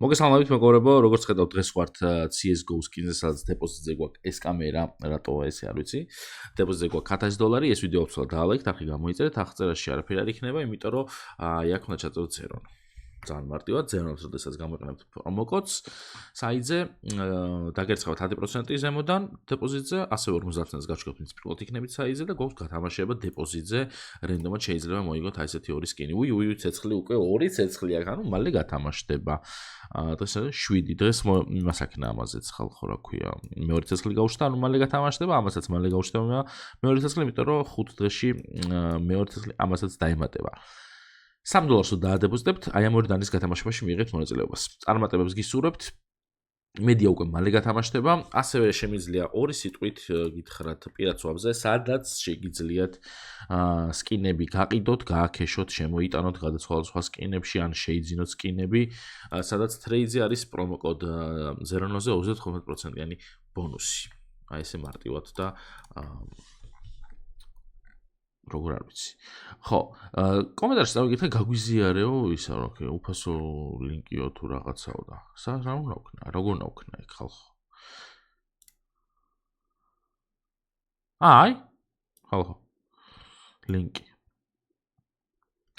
მოგესალმებით მეგობრებო, როგორც ხედავთ დღეს ვართ CS:GO სკინზე, სადაც დეპოზიტზე გვაქვს ეს კამერა, რატოა ესე არ ვიცი. დეპოზიტზე გვაქვს $1000, ეს ვიდეო ვცვალ დაალექთ, ახლა გამოიწერეთ, აღწერაში არაფერი არ იქნება, იმიტომ რომ აქ უნდა ჩაწეროთ ზერონ. ძალიან მარტივად, ზერონს როდესაც გამოიყენებთ პრომო კოდს საიტზე, დაგერცხავთ 10% ზემოდან დეპოზიტზე, ასევე 50 ცენტს გაჩვენებთ მის პირველად იქნებით საიტზე და გვაქვს გათამაშება დეპოზიტზე, რენდომად შეიძლება მოიგოთ აი ესეთი ორი სკინი. უი, ცეცხლი უკვე ორი ცეცხლი აქვს, ანუ მალე გათამაშდება. დღეს 7 დღეს იმას აქნა ამაზეც ხალხო რა ქვია. მეორე ცეცხლი გაუჩნდა, ანუ მალე გათამაშდება, ამასაც მალე გაუჩნდება მეორე ცეცხლი, იმიტომ რომ 5 დღეში მეორე ცეცხლი ამასაც დაემატება. $3 დაადეპოზიტებთ, აი ამ ორი დანის გათამაშებაში მიიღებთ მონაწილეობას. წარმატებებს გისურვებთ. მედია უკვე მალე გათამაშდება, ასევე შემიძლია ორი სიტყვით გითხრათ პირად ვაბზე, სადაც შეგიძლიათ სკინები გაყიდოთ, გააქეშოთ, შემოიტანოთ გადაცვალ სკინებში ან შეიძინოთ სკინები, სადაც ტრეიდზე არის პრომო კოდ ზერონოზე 25%-იანი ბონუსი. აი ესე მარტივად და როგორ არ ვიცი. ხო, კომენტარში წავიკითხე გაგვიზიარეო ისა რომ უფასო ლინკიო თუ რაღაცაო და რა უნდა ვქნა, როგორ უნდა ვქნა იქ ხალხო. აი, ხალხო. ლინკი.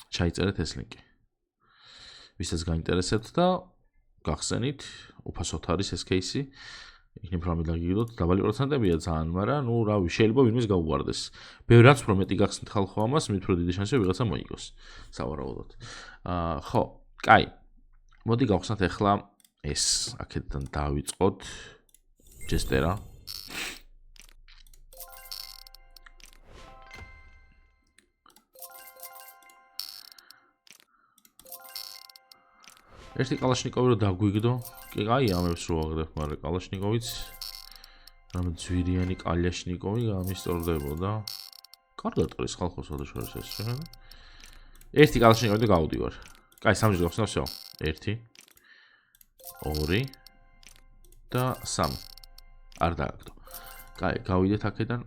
ჩაიწერეთ ეს ლინკი. ვისაც გაინტერესებთ და გახსენით, უფასოდ არის ეს кейსი. იქნებ რამე დაგიგდოთ, დაბალი პროცენტებია ძალიან, მაგრამ ნუ რავი, შეიძლება ვინმეს გაუვარდეს. ბევრად უფრო მეტი გახსნით ხალხო ამას, მით უფრო დიდი შანსია ვიღაცა მოიგოს. სავარაუდოდ. ხო, კაი. მოდი გავხსნათ ახლა ეს, აქედან დავიწყოთ ჯესტერა. ერთი კალაშნიკოვი რო დაგვიგდო, კი აი ამებს რო აღდებ, მაგრამ კალაშნიკოვიც რამე ძვირიანი კალაშნიკოვი გამისტორდებოდა. კარგად არის ხალხო სადაშორეს ეს რა. ერთი კალაშნიკოვი და გავდივარ. კაი, სამჯერ გავხსნა всё. 1 2 და 3. არ დააგდო. კაი, გავიდეთ აქედან.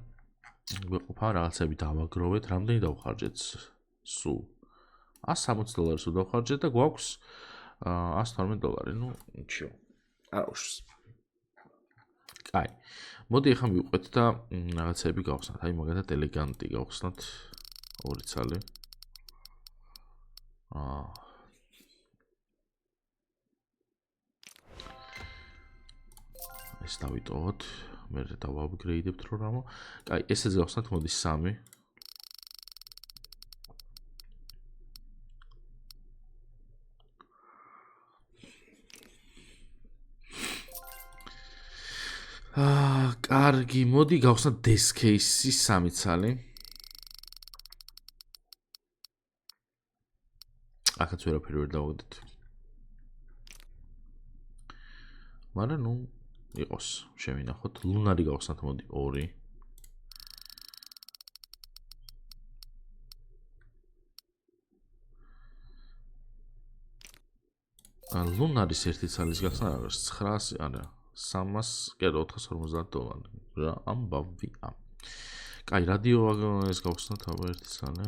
გვეყოფა რაღაცები დავაგროვეთ, რამდენი დავხარჯეთ სულ? $160 სულ დავხარჯეთ და გვაქვს $112, ну, ничего. აუშს. კაი. მოდი ახლა მივყვეთ და რაღაცები გავხსნათ. აი მაგალითად ელეგანტი გავხსნათ. 2 ცალი. ეს დავიტოვოთ. მე დავაპგრეიდებთ რო რამა. კაი, ესეც გავხსნათ, მოდი 3. კარგი, მოდი გავხსნათ desk case-ი 3 ცალი. აქაც ვერაფერი ვერ დავაგდეთ. მაგრამ ნუ იყოს, შევინახოთ. ლუნარი გავხსნათ, მოდი 2. ლუნარის ერთი ცალის გახსნა არის 900, არა. 300, კერო $450 რა ამბავია. კაი, რადიო ეს გავხსნათ აბა ერთი ცალი.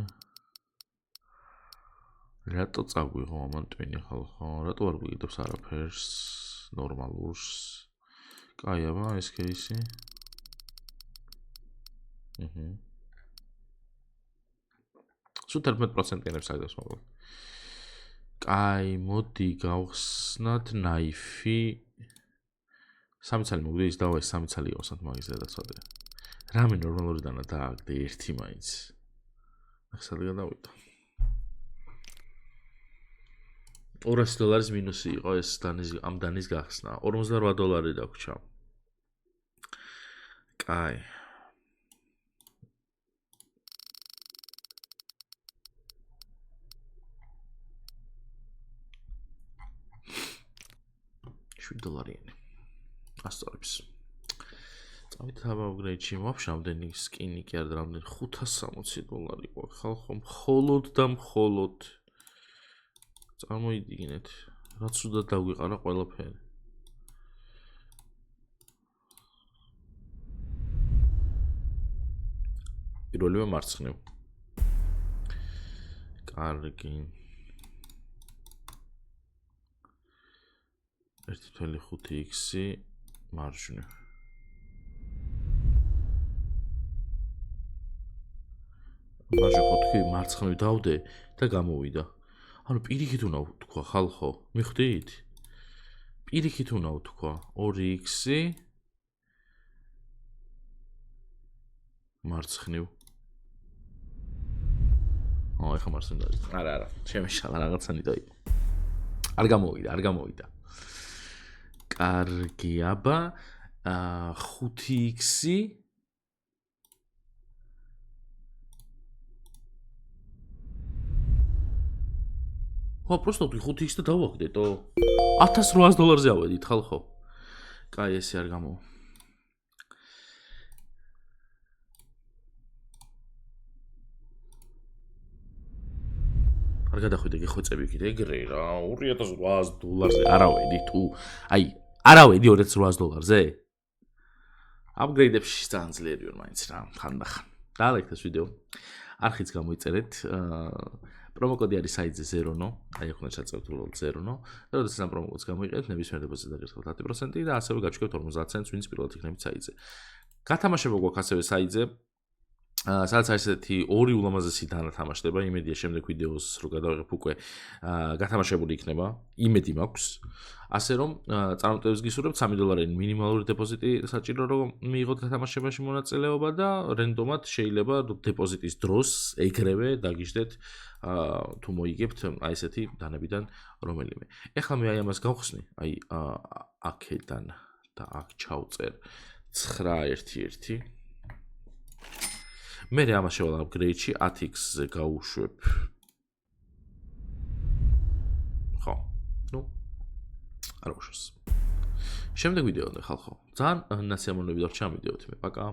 რატო წაგვიღო ამან ტვინი ხალხო? რატო არ გვიგდებს არაფერს ნორმალურს? კაი, აბა ეს кейსი. სულ 11%-იანებს აგდებს მაგრამ. კაი, მოდი გავხსნათ ნაიფი. 3 ცალი მოგვიდა ის დავა ეს 3 ცალი გავხსნათ მაგის დედაცვადე. რამე ნორმალური დანა დააგდე ერთი მაინც. ახლა გადავიდო. $200 მინუსი იყო ეს ამ დანის გახსნა. $48 დაგვრჩა. კაი. $7. ასწორებს. წავით აბავგრეიჩი, ვაფშე ამდენი სკინი კი არ და რამდენი $560 გვაქვს ხალხო, მხოლოდ და მხოლოდ. წარმოიდგინეთ, რაც უდად დაგვიყარა ყველაფერი. პირველივე მარცხნივ. კარგი. 1.5x მარჯვნივ. მარჯვნივ ხო თქვი, მარცხნივ დავდე და გამოვიდა. ანუ პირიქით უნდა ვთქვა, ხალხო, მიხვდით? პირიქით უნდა ვთქვა 2x მარცხნივ. ეხლა მარცხნივ დავიდე. არა, შემეშალა რაღაცანი და იყო. არ გამოვიდა. კარგი, აბა 5x ხო, просто 5x და დავაგდეთო. $1800-ზე ავედით, ხალხო. კაი, ესე არ გამოვა. არ გადახვიდე გეხვეწები კიდე ეგრე რა, $2800-ზე არავედი თუ, აი, არავედი $2800-ზე? Upgrade-ებში ძალიან ძლიერი ვარ მაინც რა, ხანდახან. დაალექთ ეს ვიდეო. არხიც გამოიწერეთ. პრომოკოდი არის საიტზე Zerono, აი ახლა ჩაწერთ უბრალოდ Zerono. და როდესაც ამ პრომოკოდს გამოიყენებთ, ნებისმიერ დეპოზიტზე დაგერხებთ 10% და ასევე გაჩვენებთ 50 ცენტს, ვინც პირველად იქნებით საიტზე. გათამაშება გვაქვს ასევე საიტზე. სადაც არის ესეთი ორი ულამაზესი დანათამაშდება, იმედია შემდეგ ვიდეოს რო გადავიღებ უკვე გათამაშებული იქნება, იმედი მაქვს. ასე რომ წარმატებებს გისურვებთ, $3 მინიმალური დეპოზიტი საჭირო რომ მიიღოთ გათამაშებაში მონაწილეობა და რენდომად შეიძლება დეპოზიტის დროს ეგრევე დაგიждეთ თუ მოიგებთ აი ესეთი დანებიდან რომელიმე. ეხლა მე აი ამას გავხსნი, აი აქედან და აქ ჩავწერ 911 მე ამას შევალ upgrade-ში 10x-ზე გავუშვებ. ხო. ნუ არ უშვებს. შემდეგ ვიდეოდე ხალხო. ძალიან ნაცემონები დარჩა ამ ვიდეოთი მე. პაკა.